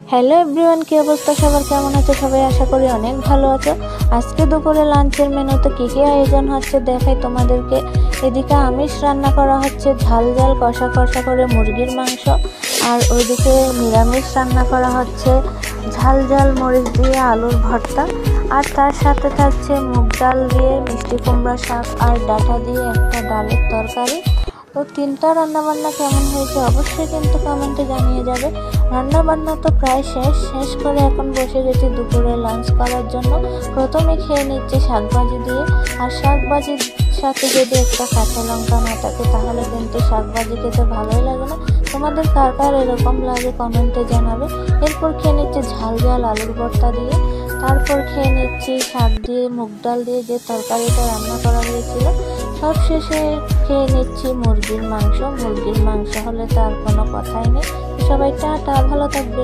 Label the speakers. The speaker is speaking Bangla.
Speaker 1: হ্যালো এভরিওয়ান, কি অবস্থা সবার? কেমন আছে সবাই? আশা করি অনেক ভালো আছো। আজকে দুপুরে লাঞ্চের মেনুতে কী কী আয়োজন হচ্ছে দেখাই তোমাদেরকে। এদিকে আমিষ রান্না করা হচ্ছে, ঝাল ঝাল কষা কষা করে মুরগির মাংস। আর ওইদিকে নিরামিষ রান্না করা হচ্ছে ঝাল ঝাল মরিচ দিয়ে আলুর ভর্তা। আর তার সাথে থাকছে মুগ ডাল দিয়ে মিষ্টি কুমড়া শাক আর ডাঁটা দিয়ে একটা ডালের তরকারি। তো তিনটা রান্নাবান্না কেমন হয়েছে অবশ্যই কিন্তু কমেন্টে জানিয়ে যাবে। রান্নাবান্না তো প্রায় শেষ করে এখন বসে গেছি দুপুরে লাঞ্চ করার জন্য। প্রথমে খেয়ে নিচ্ছে শাকভাজি দিয়ে, আর শাকভাজির সাথে যদি একটা কাঁচা লঙ্কা না থাকে তাহলে কিন্তু শাকভাজি খেতে ভালোই লাগে না। তোমাদের কার কার এরকম লাগে কমেন্টে জানাবে। এরপর খেয়ে নিচ্ছে ঝাল ঝাল আলুর ভর্তা দিয়ে, তারপর খেয়ে নিচ্ছি শাক দিয়ে মুগ ডাল দিয়ে যে তরকারিটা রান্না করা হয়েছিল। সব শেষে খেয়ে নিচ্ছি মুরগির মাংস। মুরগির মাংস হলে তার কোনো কথাই নেই। সবাই টাটা, ভালো থাকবে।